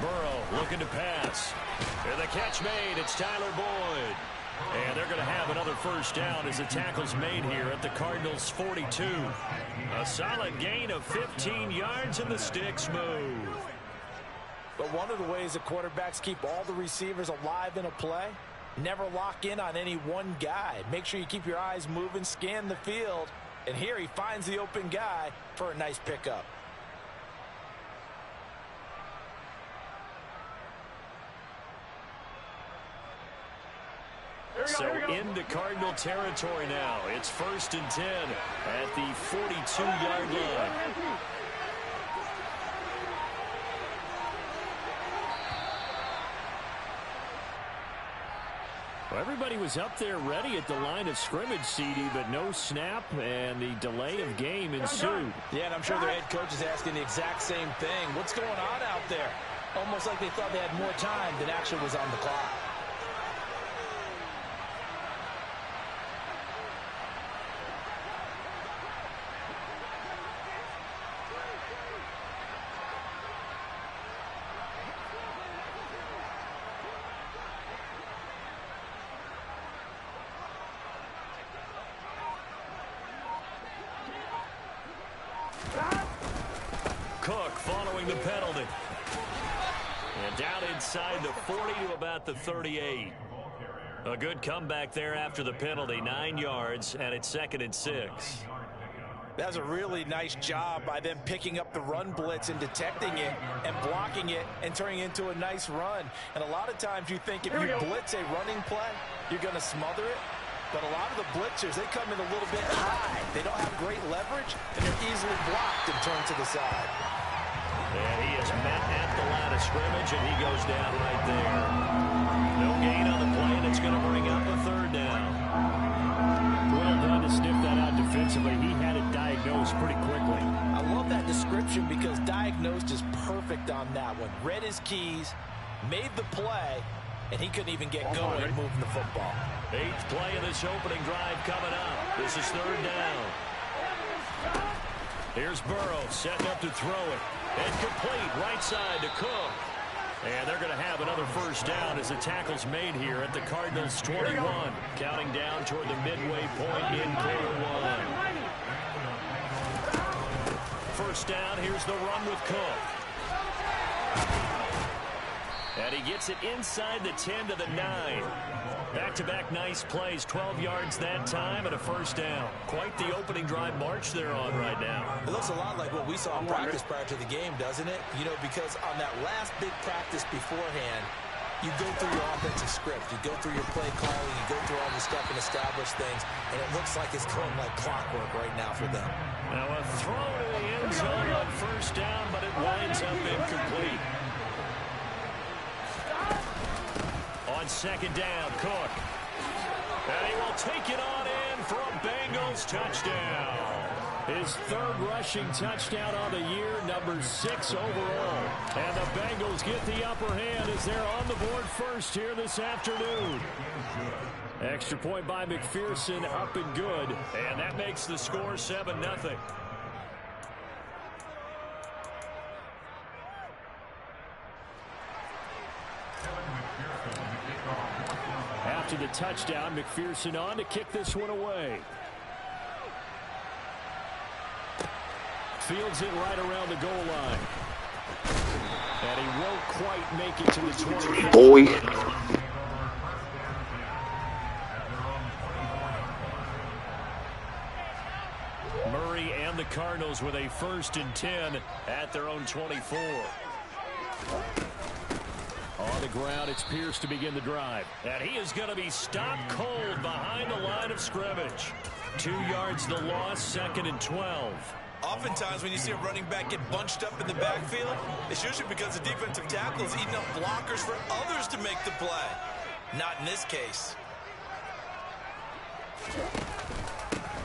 Burrow looking to pass. And the catch made. It's Tyler Boyd. And they're going to have another first down as the tackle's made here at the Cardinals' 42. A solid gain of 15 yards and the sticks move. But one of the ways that quarterbacks keep all the receivers alive in a play, never lock in on any one guy. Make sure you keep your eyes moving, scan the field. And here he finds the open guy for a nice pickup. So into Cardinal territory now. It's 1st and 10 at the 42-yard line. Well, everybody was up there ready at the line of scrimmage, CD, but no snap, and the delay of game ensued. Yeah, and I'm sure their head coach is asking the exact same thing. What's going on out there? Almost like they thought they had more time than actually was on the clock. Cook following the penalty. And down inside the 40 to about the 38. A good comeback there after the penalty. 9 yards, and it's 2nd and 6. That's a really nice job by them picking up the run blitz and detecting it and blocking it and turning it into a nice run. And a lot of times you think if you blitz a running play, you're going to smother it. But a lot of the blitzers, they come in a little bit high. They don't have great leverage, and they're easily blocked and turned to the side. And he is met at the line of scrimmage, and he goes down right there. No gain on the play, and it's going to bring up a 3rd down. Well done to sniff that out defensively. He had it diagnosed pretty quickly. I love that description because diagnosed is perfect on that one. Read his keys, made the play, and he couldn't even get going moving the football. 8th play of this opening drive coming up. This is 3rd down. Here's Burrow setting up to throw it. And complete right side to Cook. And they're going to have another first down as the tackle's made here at the Cardinals' 21. Counting down toward the midway point in quarter 1. First down, here's the run with Cook. And he gets it inside the 10 to the 9. Back-to-back nice plays, 12 yards that time and a first down. Quite the opening drive march they're on right now. It looks a lot like what we saw in practice prior to the game, doesn't it? You know, because on that last big practice beforehand, you go through your offensive script. You go through your play calling. You go through all the stuff and establish things. And it looks like it's going like clockwork right now for them. Now a throw to the end zone on first down, but it winds up incomplete. On 2nd down, Cook. And he will take it on in for a Bengals touchdown. His 3rd rushing touchdown on the year, number 6 overall. And the Bengals get the upper hand as they're on the board first here this afternoon. Extra point by McPherson, up and good. And that makes the score 7-0. After the touchdown, McPherson on to kick this one away. Fields it right around the goal line. And he won't quite make it to the 20. Boy. Murray and the Cardinals with a 1st and 10 at their own 24. On the ground, it's Pierce to begin the drive. And he is going to be stopped cold behind the line of scrimmage. 2 yards the loss, 2nd and 12. Oftentimes when you see a running back get bunched up in the backfield, it's usually because the defensive tackle is eating up blockers for others to make the play. Not in this case.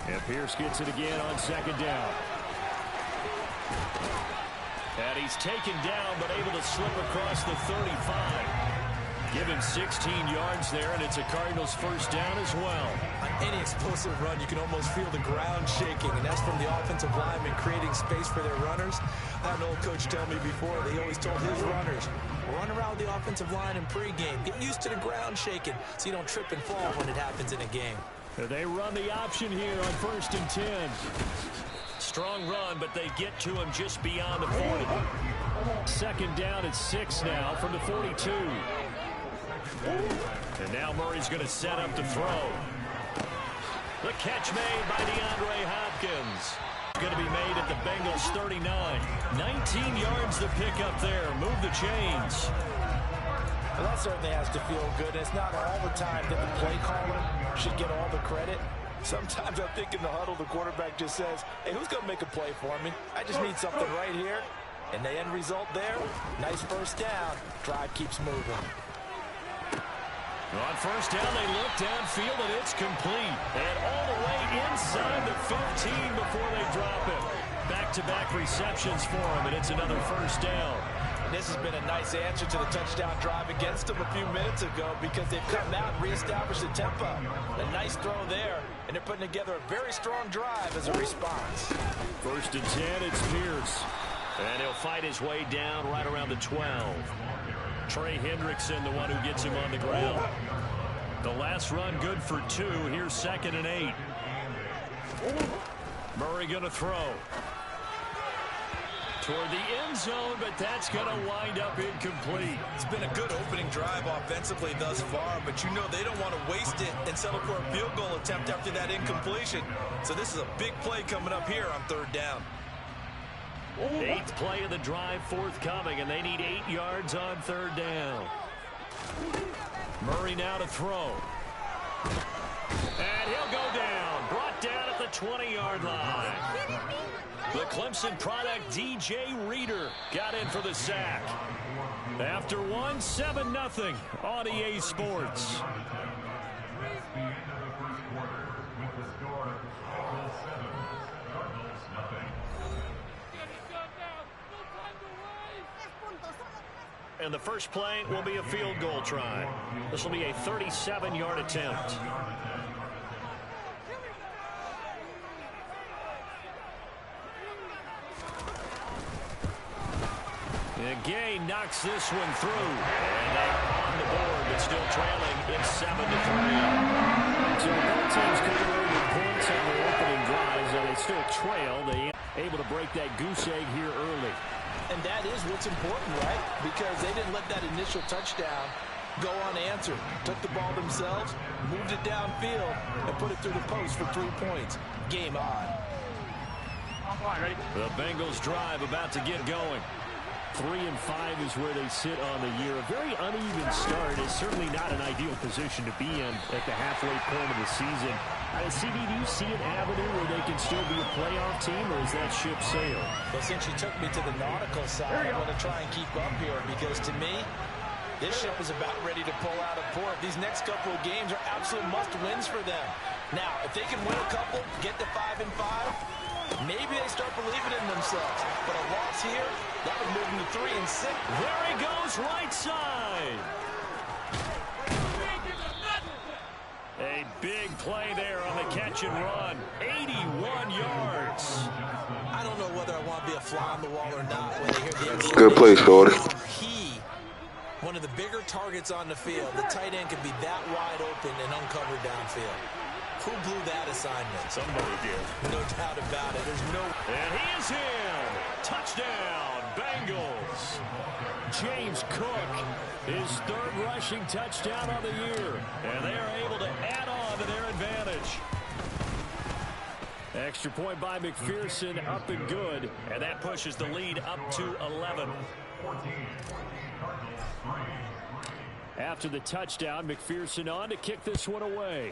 And Pierce gets it again on 2nd down. And he's taken down, but able to slip across the 35. Give him 16 yards there, and it's a Cardinals first down as well. On any explosive run, you can almost feel the ground shaking, and that's from the offensive linemen creating space for their runners. I had an old coach tell me before, they always told his runners, of the offensive line in pregame. Get used to the ground shaking so you don't trip and fall when it happens in a game. They run the option here on 1st and 10. Strong run, but they get to him just beyond the 40. 2nd down at 6 now from the 42. And now Murray's going to set up to throw. The catch made by DeAndre Hopkins. Going to be made at the Bengals 39. 19 yards to pick up there. Move the chains. Well, that certainly has to feel good. It's not all the time that the play caller should get all the credit. Sometimes I think in the huddle, the quarterback just says, hey, who's going to make a play for me? I just need something right here. And the end result there, nice 1st down. Drive keeps moving. On 1st down, they look downfield, and it's complete. And all the way inside the 15 before they drop it. Back-to-back receptions for him, and it's another 1st down. And this has been a nice answer to the touchdown drive against them a few minutes ago because they've come out and reestablished the tempo. A nice throw there, and they're putting together a very strong drive as a response. 1st and 10, it's Pierce. And he'll fight his way down right around the 12. Trey Hendrickson, the one who gets him on the ground. The last run good for 2. Here's 2nd and 8. Murray going to throw. Toward the end zone, but that's going to wind up incomplete. It's been a good opening drive offensively thus far, but you know they don't want to waste it and settle for a field goal attempt after that incompletion. So this is a big play coming up here on 3rd down. 8th play of the drive forthcoming, and they need 8 yards on 3rd down. Murray now to throw. And he'll go down. Brought down at the 20-yard line. The Clemson product, DJ Reader, got in for the sack. After 1, 7-0 on EA Sports. And the first play will be a field goal try. This will be a 37-yard attempt. And Gay knocks this one through. And they are on the board, but still trailing. It's 7-3. So both teams coming away with points on their opening drives, and they still trail. They able to break that goose egg here early. And that is what's important, right? Because they didn't let that initial touchdown go unanswered. Took the ball themselves, moved it downfield, and put it through the post for 3 points. Game on. Ready? The Bengals drive about to get going. 3-5 is where they sit on the year. A very uneven start is certainly not an ideal position to be in at the halfway point of the season. CD, do you see an avenue where they can still be a playoff team, or is that ship sailed? Well, since you took me to the nautical side, I'm going to try and keep up here because to me, this ship is about ready to pull out of port. These next couple of games are absolute must-wins for them. Now, if they can win a couple, get to 5-5, maybe they start believing in themselves. But a loss here, that would move them to 3-6. There he goes, right side. A big play there on the catch and run. 81 yards. I don't know whether I want to be a fly on the wall or not when I hear the explanation. Good play, Shorty. He, one of the bigger targets on the field, the tight end can be that wide open and uncovered downfield. Who blew that assignment? Somebody did. No doubt about it. There's no... And he is in. Touchdown, Bengals. James Cook, his 3rd rushing touchdown of the year. And they are able to add on to their advantage. Extra point by McPherson, up and good. And that pushes the lead up to 11. After the touchdown, McPherson on to kick this one away.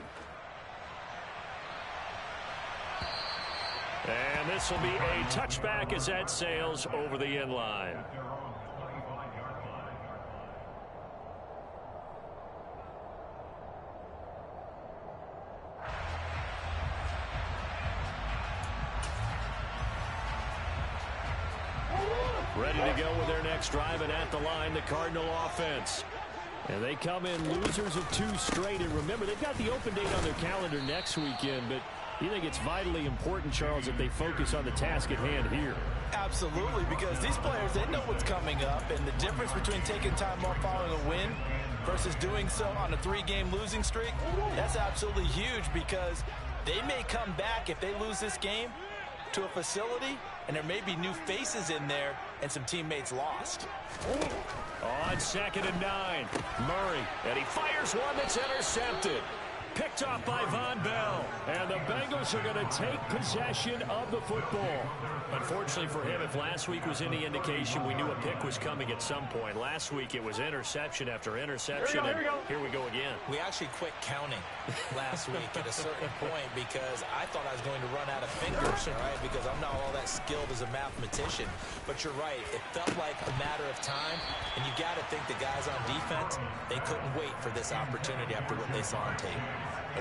And this will be a touchback as that sails over the end line. Ready to go with their next drive, and at the line, the Cardinal offense. And they come in losers of 2 straight. And remember, they've got the open date on their calendar next weekend, but you think it's vitally important, Charles, that they focus on the task at hand here. Absolutely, because these players, they know what's coming up, and the difference between taking time off following a win versus doing so on a 3-game losing streak, that's absolutely huge, because they may come back if they lose this game to a facility, and there may be new faces in there and some teammates lost. On 2nd and 9, Murray, and he fires one that's intercepted. Picked off by Von Bell. And the Bengals are going to take possession of the football. Unfortunately for him, if last week was any indication, we knew a pick was coming at some point. Last week it was interception after interception, and here we go again. We actually quit counting last week at a certain point because I thought I was going to run out of fingers, all right, because I'm not all that skilled as a mathematician. But you're right, it felt like a matter of time, and you got to think the guys on defense, they couldn't wait for this opportunity after what they saw on tape.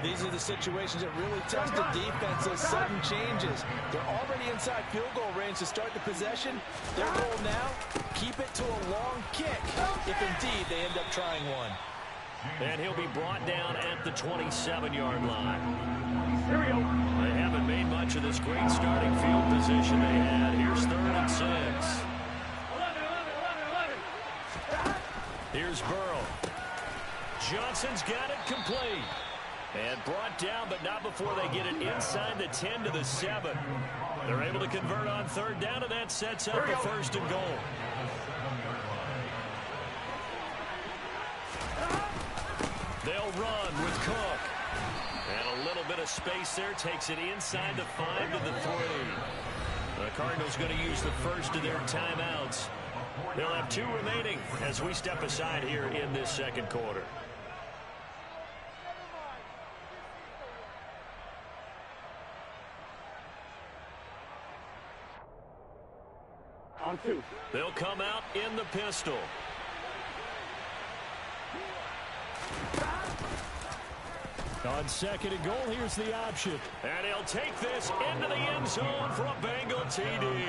These are the situations that really test the defense, those sudden changes. They're already inside field goal range to start the possession. Their goal now, keep it to a long kick, if indeed they end up trying one. And he'll be brought down at the 27-yard line. Here we go. They haven't made much of this great starting field position they had. Here's 3rd and 6. Here's Burrow. Johnson's got it complete. And brought down, but not before they get it inside the 10 to the 7. They're able to convert on 3rd down, and that sets up a 1st and goal. They'll run with Cook. And a little bit of space there takes it inside the 5 to the 3. The Cardinals going to use the first of their timeouts. They'll have 2 remaining as we step aside here in this 2nd quarter. On 2. They'll come out in the pistol. On 2nd and goal, here's the option. And he'll take this into the end zone for a Bengal TD.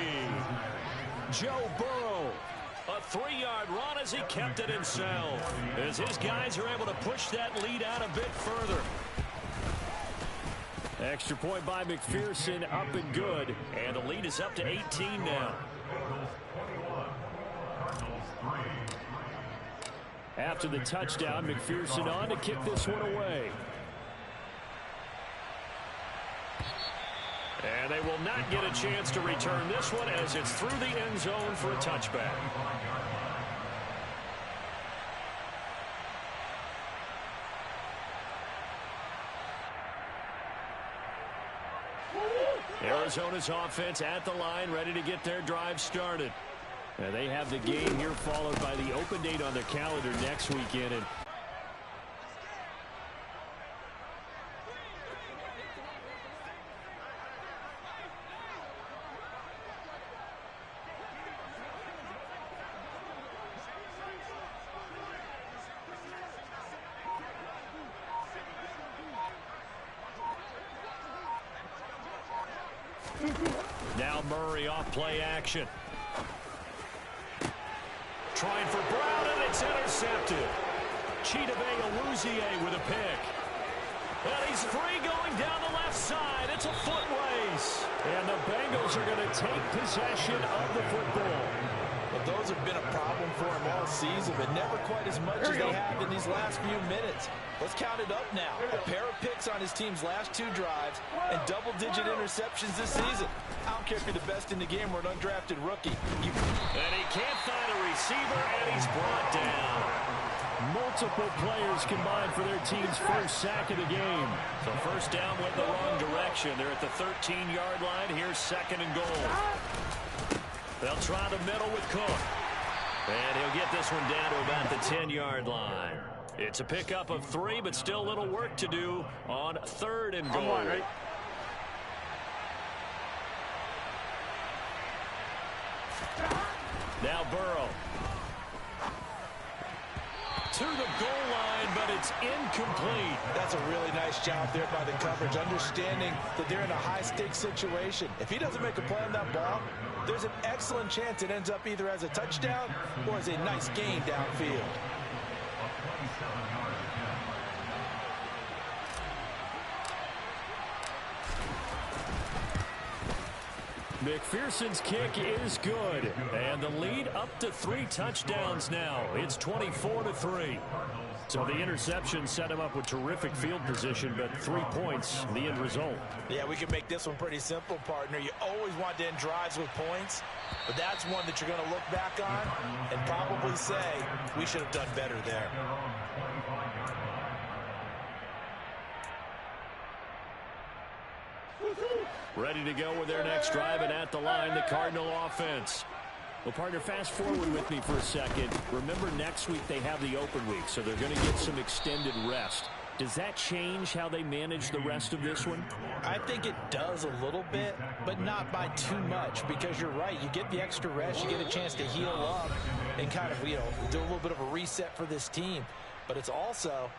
Joe Burrow, a 3-yard run as he kept it himself. As his guys are able to push that lead out a bit further. Extra point by McPherson, up and good. And the lead is up to 18 now. After the touchdown, McPherson on to kick this one away. And they will not get a chance to return this one as it's through the end zone for a touchback. Arizona's offense at the line, ready to get their drive started. And they have the game here followed by the open date on their calendar next weekend. And now Murray off play action. Trying for Brown, and it's intercepted. Chidobe Awuzie with a pick. And he's free going down the left side. It's a foot race. And the Bengals are going to take possession of the football. But those have been a problem for him all season, but never quite as much as they have in these last few minutes. Let's count it up now. A pair of picks on his team's last 2 drives and double-digit interceptions this season. I don't care if you're the best in the game or an undrafted rookie. And he can't find a receiver, and he's brought down. Multiple players combined for their team's first sack of the game. So first down went the wrong direction. They're at the 13-yard line. Here's 2nd and goal. They'll try the middle with Cook. And he'll get this one down to about the 10-yard line. It's a pickup of 3, but still a little work to do on 3rd and goal. Right? Now Burrow. To the goal line, but it's incomplete. That's a really nice job there by the coverage, understanding that they're in a high-stakes situation. If he doesn't make a play on that ball, there's an excellent chance it ends up either as a touchdown or as a nice gain downfield. McPherson's kick is good. And the lead up to 3 touchdowns now. It's 24-3. So the interception set him up with terrific field position, but 3 points, the end result. Yeah, we can make this one pretty simple, partner. You always want to end drives with points, but that's one that you're going to look back on and probably say, we should have done better there. Ready to go with their next drive, and at the line, the Cardinal offense. Well, partner, fast forward with me for a second. Remember, next week they have the open week, so they're going to get some extended rest. Does that change how they manage the rest of this one? I think it does a little bit, but not by too much, because you're right. You get the extra rest, you get a chance to heal up and kind of, do a little bit of a reset for this team. But it's also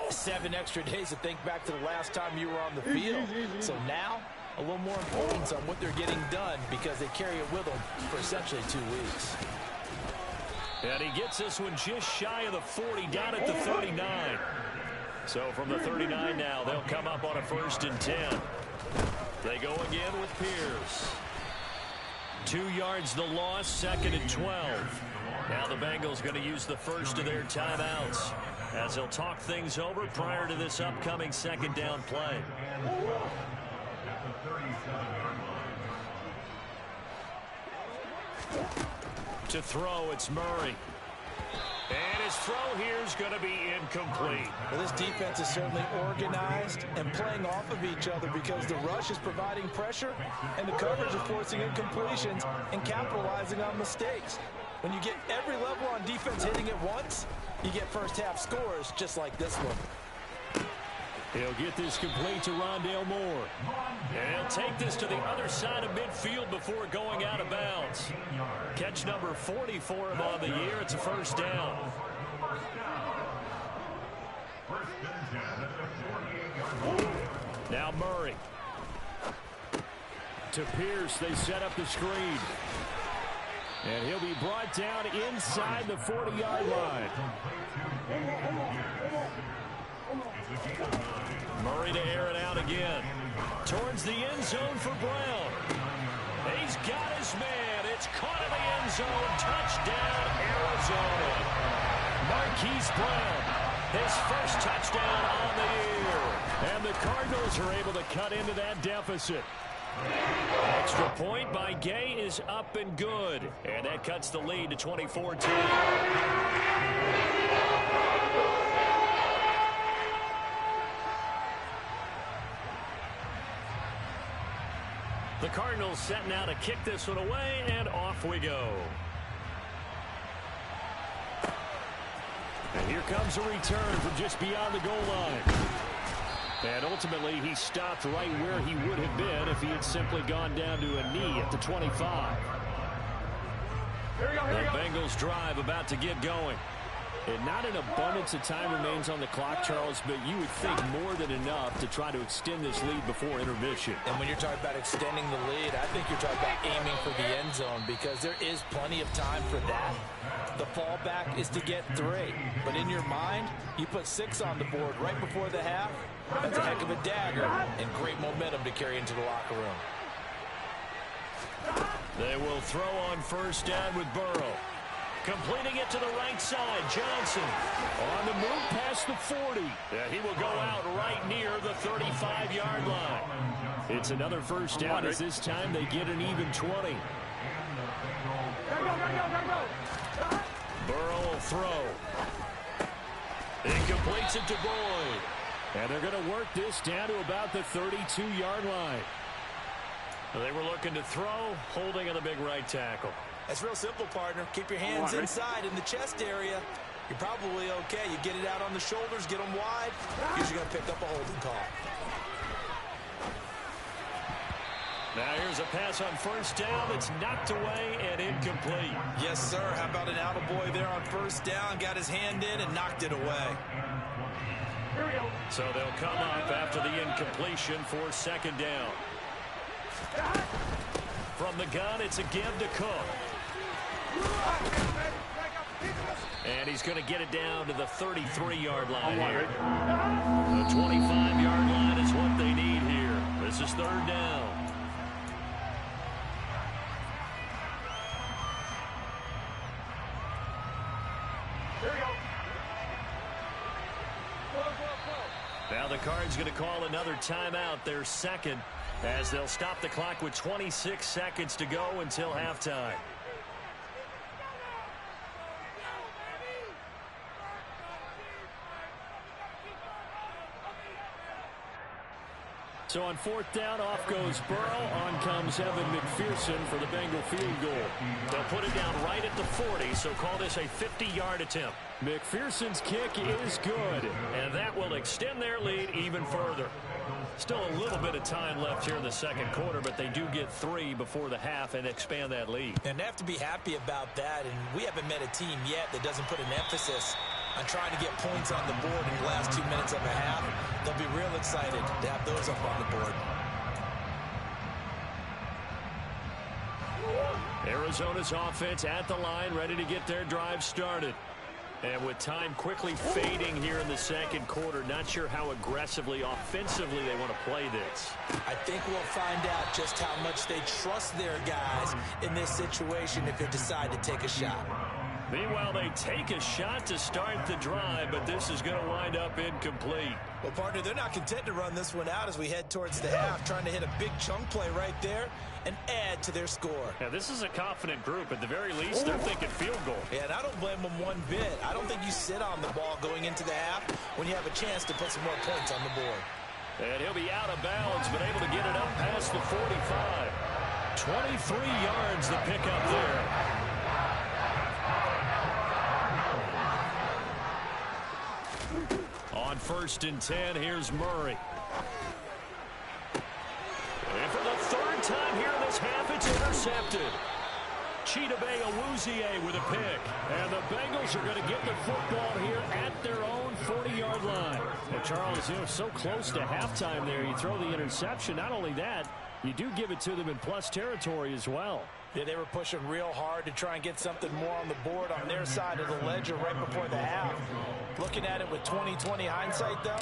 7 extra days to think back to the last time you were on the field. So now, a little more importance on what they're getting done because they carry it with them for essentially 2 weeks. And he gets this one just shy of the 40, down at the 39. So from the 39 now, they'll come up on a 1st and 10. They go again with Pierce. 2 yards the loss, 2nd and 12. Now the Bengals going to use the first of their timeouts as they'll talk things over prior to this upcoming 2nd down play. To throw, it's Murray. And his throw here is going to be incomplete. Well, this defense is certainly organized and playing off of each other because the rush is providing pressure and the coverage is forcing incompletions and capitalizing on mistakes. When you get every level on defense hitting at once, you get first half scores just like this one. He'll get this complete to Rondale Moore. And he'll take this to the other side of midfield before going out of bounds. Catch number 40 for him on the year. It's a 1st down. Now Murray. To Pierce, they set up the screen. And he'll be brought down inside the 40-yard line. Murray to air it out again. Towards the end zone for Brown. He's got his man. It's caught in the end zone. Touchdown, Arizona. Marquise Brown, his first touchdown on the year. And the Cardinals are able to cut into that deficit. Extra point by Gay is up and good. And that cuts the lead to 24-2. The Cardinals setting out to kick this one away, and off we go. And here comes a return from just beyond the goal line. And ultimately, he stopped right where he would have been if he had simply gone down to a knee at the 25. The Bengals drive about to get going. And not an abundance of time remains on the clock, Charles, but you would think more than enough to try to extend this lead before intermission. And when you're talking about extending the lead, I think you're talking about aiming for the end zone because there is plenty of time for that. The fallback is to get 3. But in your mind, you put 6 on the board right before the half. That's a heck of a dagger and great momentum to carry into the locker room. They will throw on 1st down with Burrow. Completing it to the right side, Johnson on the move past the 40. Yeah, he will go out right near the 35-yard line. It's another 1st down as this time they get an even 20. Burrow will throw. He completes it to Boyd. And they're going to work this down to about the 32-yard line. They were looking to throw, holding on the big right tackle. That's real simple, partner. Keep your hands inside in the chest area. You're probably okay. You get it out on the shoulders, get them wide. Usually going to pick up a holding call. Now here's a pass on 1st down. It's knocked away and incomplete. Yes, sir. How about an attaboy there on 1st down? Got his hand in and knocked it away. So they'll come up after the incompletion for 2nd down. From the gun, it's a give to Cook. And he's going to get it down to the 33-yard line here. The 25-yard line is what they need here. This is 3rd down. Now the Cards going to call another timeout, their second, as they'll stop the clock with 26 seconds to go until halftime. So on fourth down, off goes Burrow. On comes Evan McPherson for the Bengal field goal. They'll put it down right at the 40, so call this a 50-yard attempt. McPherson's kick is good. And that will extend their lead even further. Still a little bit of time left here in the second quarter, but they do get 3 before the half and expand that lead. And they have to be happy about that, and we haven't met a team yet that doesn't put an emphasis on trying to get points on the board in the last 2 minutes of a half. They'll be real excited to have those up on the board. Arizona's offense at the line, ready to get their drive started. And with time quickly fading here in the second quarter, not sure how aggressively, offensively they want to play this. I think we'll find out just how much they trust their guys in this situation if they decide to take a shot. Meanwhile, they take a shot to start the drive, but this is going to wind up incomplete. Well, partner, they're not content to run this one out as we head towards the half, trying to hit a big chunk play right there and add to their score. Yeah, this is a confident group. At the very least, they're thinking field goal. Yeah, and I don't blame them one bit. I don't think you sit on the ball going into the half when you have a chance to put some more points on the board. And he'll be out of bounds, but able to get it up past the 45. 23 yards the pickup there. On 1st and 10, here's Murray. And for the third time here in this half, it's intercepted. Chidobe Awuzie with a pick. And the Bengals are going to get the football here at their own 40-yard line. Well, Charles, so close to halftime there. You throw the interception. Not only that, you do give it to them in plus territory as well. Yeah, they were pushing real hard to try and get something more on the board on their side of the ledger right before the half. Looking at it with 20/20 hindsight, though.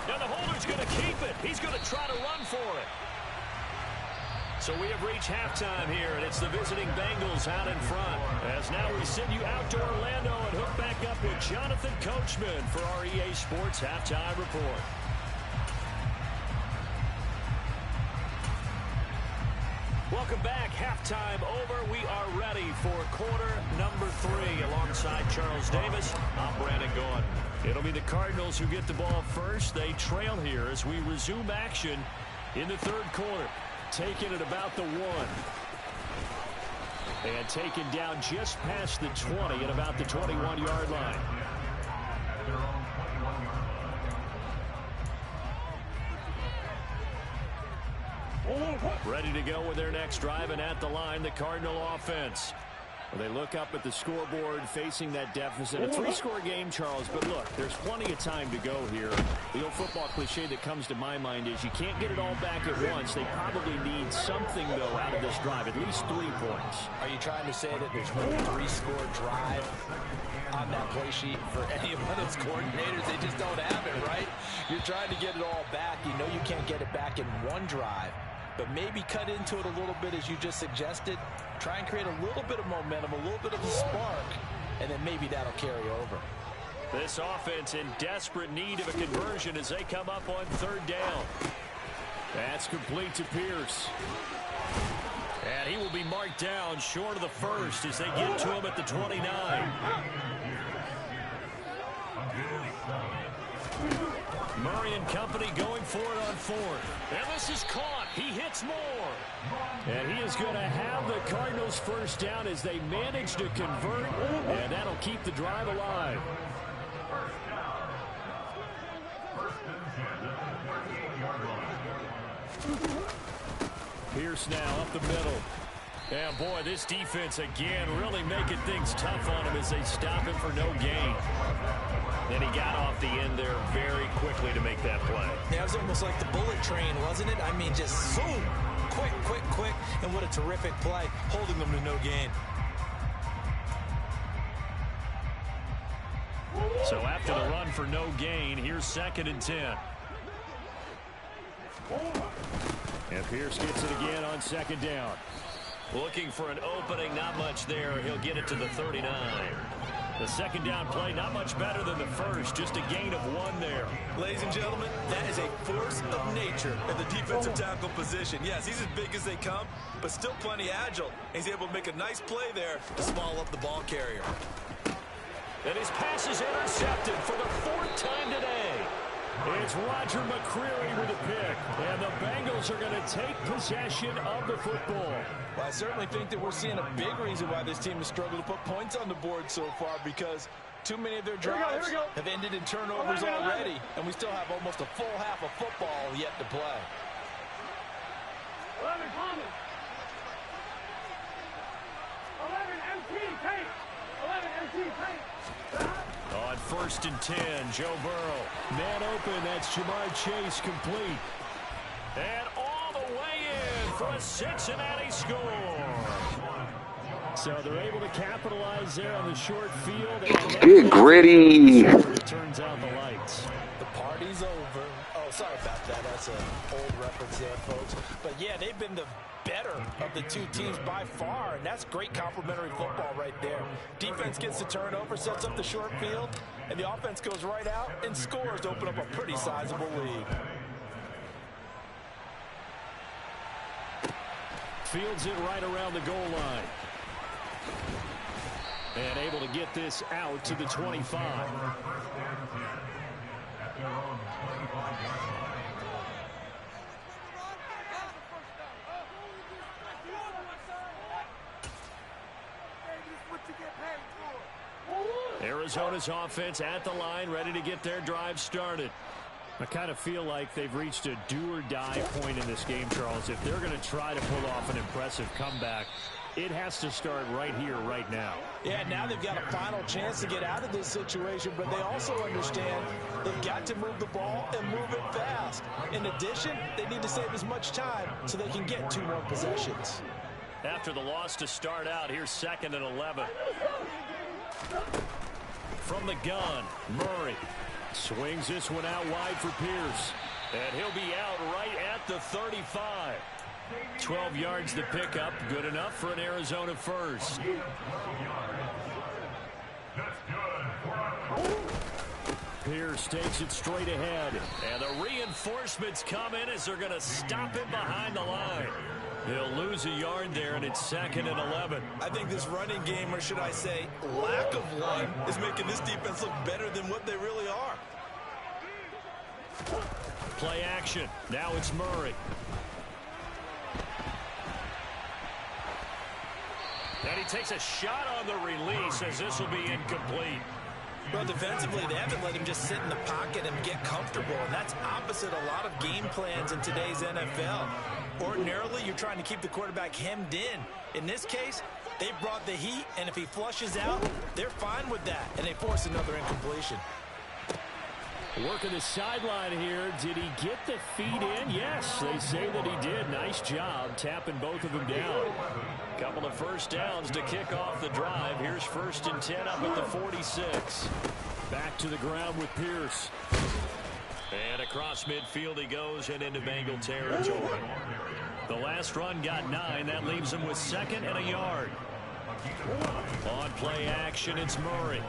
Now the holder's going to keep it. He's going to try to run for it. So we have reached halftime here, and it's the visiting Bengals out in front. As now we send you out to Orlando and hook back up with Jonathan Coachman for our EA Sports Halftime Report. Welcome back. Halftime over. We are ready for quarter number 3. Alongside Charles Davis, I'm Brandon Gaudin. It'll be the Cardinals who get the ball first. They trail here as we resume action in the third quarter. Taken at about the 1. And taken down just past the 20 at about the 21-yard line. Ready to go with their next drive, and at the line, the Cardinal offense. Well, they look up at the scoreboard facing that deficit. A 3-score game, Charles, but look, there's plenty of time to go here. The old football cliche that comes to my mind is you can't get it all back at once. They probably need something, though, out of this drive, at least 3 points. Are you trying to say that there's no 3-score drive on that play sheet for any of those coordinators? They just don't have it, right? You're trying to get it all back. You know you can't get it back in one drive. But maybe cut into it a little bit as you just suggested. Try and create a little bit of momentum, a little bit of a spark, and then maybe that'll carry over. This offense in desperate need of a conversion as they come up on 3rd down. That's complete to Pierce. And he will be marked down short of the first as they get to him at the 29. Murray and company going for it on 4th. And this is caught. He hits more. And he is going to have the Cardinals first down as they manage to convert. And that'll keep the drive alive. Pierce now up the middle. And boy, this defense again really making things tough on him as they stop him for no gain. And he got off the end there very quickly to make that play. Yeah, it was almost like the bullet train, wasn't it? I mean, just so quick, and what a terrific play, holding them to no gain. So after the run for no gain, here's 2nd and 10. And Pierce gets it again on 2nd down. Looking for an opening, not much there. He'll get it to the 39. The second down play, not much better than the first, just a gain of 1 there. Ladies and gentlemen, that is a force of nature in the defensive tackle position. Yes, he's as big as they come, but still plenty agile. He's able to make a nice play there to small up the ball carrier. And his pass is intercepted for the 4th time today. It's Roger McCreary with a pick, and the Bengals are going to take possession of the football. Well, I certainly think that we're seeing a big reason why this team has struggled to put points on the board so far, because too many of their drives have ended in turnovers already, and we still have almost a full half of football yet to play. 11 Thomas. 11 MT Tank. 11 MT Tank. On 1st and 10, Joe Burrow. Man open, that's Jamar Chase complete. And all the way in for a Cincinnati score. So they're able to capitalize there on the short field. Get gritty. It turns out the lights. The party's over. Oh, sorry about that. That's an old reference there, folks. But, yeah, they've been the better of the two teams by far, and that's great complementary football right there. Defense gets the turnover, sets up the short field, and the offense goes right out and scores to open up a pretty sizable lead. Fields it right around the goal line. And able to get this out to the 25. Arizona's offense at the line, ready to get their drive started. I kind of feel like they've reached a do-or-die point in this game, Charles. If they're going to try to pull off an impressive comeback, it has to start right here, right now. Yeah, now they've got a final chance to get out of this situation, but they also understand they've got to move the ball and move it fast. In addition, they need to save as much time so they can get 2 more possessions. After the loss to start out, here's 2nd and 11. From the gun, Murray swings this one out wide for Pierce. And he'll be out right at the 35. 12 yards to pick up. Good enough for an Arizona first. Pierce takes it straight ahead. And the reinforcements come in as they're going to stop him behind the line. He'll lose a yard there, and it's 2nd and 11. I think this running game, or should I say lack of one, is making this defense look better than what they really are. Play action. Now it's Murray. And he takes a shot on the release as this will be incomplete. Well, defensively, they haven't let him just sit in the pocket and get comfortable, and that's opposite a lot of game plans in today's NFL. Ordinarily, you're trying to keep the quarterback hemmed in. In this case, they brought the heat, and if he flushes out, they're fine with that, and they force another incompletion. Working the sideline here. Did he get the feet in? Yes, they say that he did. Nice job tapping both of them down. Couple of first downs to kick off the drive. Here's 1st and 10 up at the 46. Back to the ground with Pierce. And across midfield he goes and into Bengal territory. The last run got 9. That leaves him with 2nd and a yard. On play action, it's Murray.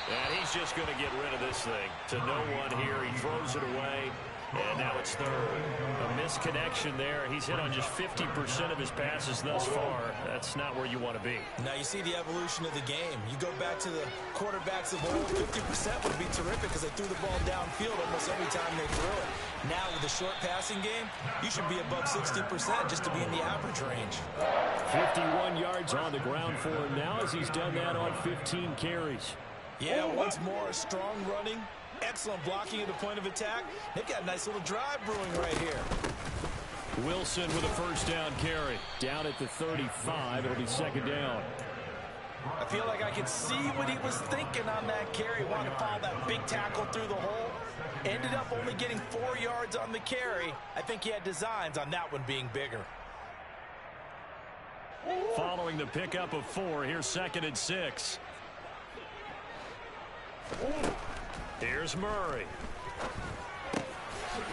And he's just going to get rid of this thing to no one here. He throws it away, and now it's 3rd. A misconnection there. He's hit on just 50% of his passes thus far. That's not where you want to be. Now you see the evolution of the game. You go back to the quarterbacks of old, 50% would be terrific because they threw the ball downfield almost every time they threw it. Now with the short passing game, you should be above 60% just to be in the average range. 51 yards on the ground for him now as he's done that on 15 carries. Yeah, once more, strong running, excellent blocking at the point of attack. They've got a nice little drive brewing right here. Wilson with a first down carry. Down at the 35. It'll be 2nd down. I feel like I could see what he was thinking on that carry. Wanted to follow that big tackle through the hole. Ended up only getting 4 yards on the carry. I think he had designs on that one being bigger. Following the pickup of 4, here's 2nd and 6. Here's Murray.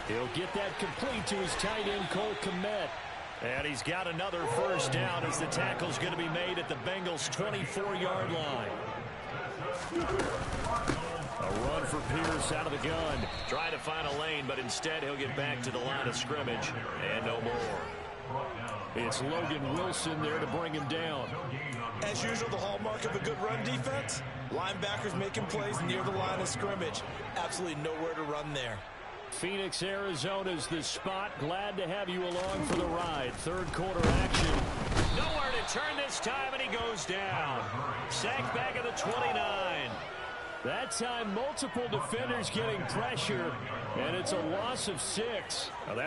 He'll get that complete to his tight end, Cole Kmet. And he's got another first down as the tackle's going to be made at the Bengals' 24-yard line. A run for Pierce out of the gun. Trying to find a lane, but instead he'll get back to the line of scrimmage. And no more. It's Logan Wilson there to bring him down. As usual, the hallmark of a good run defense, linebackers making plays near the line of scrimmage. Absolutely nowhere to run there. Phoenix, Arizona's the spot. Glad to have you along for the ride. Third quarter action. Nowhere to turn this time, and he goes down. Sacked back at the 29. That time, multiple defenders getting pressure, and it's a loss of 6.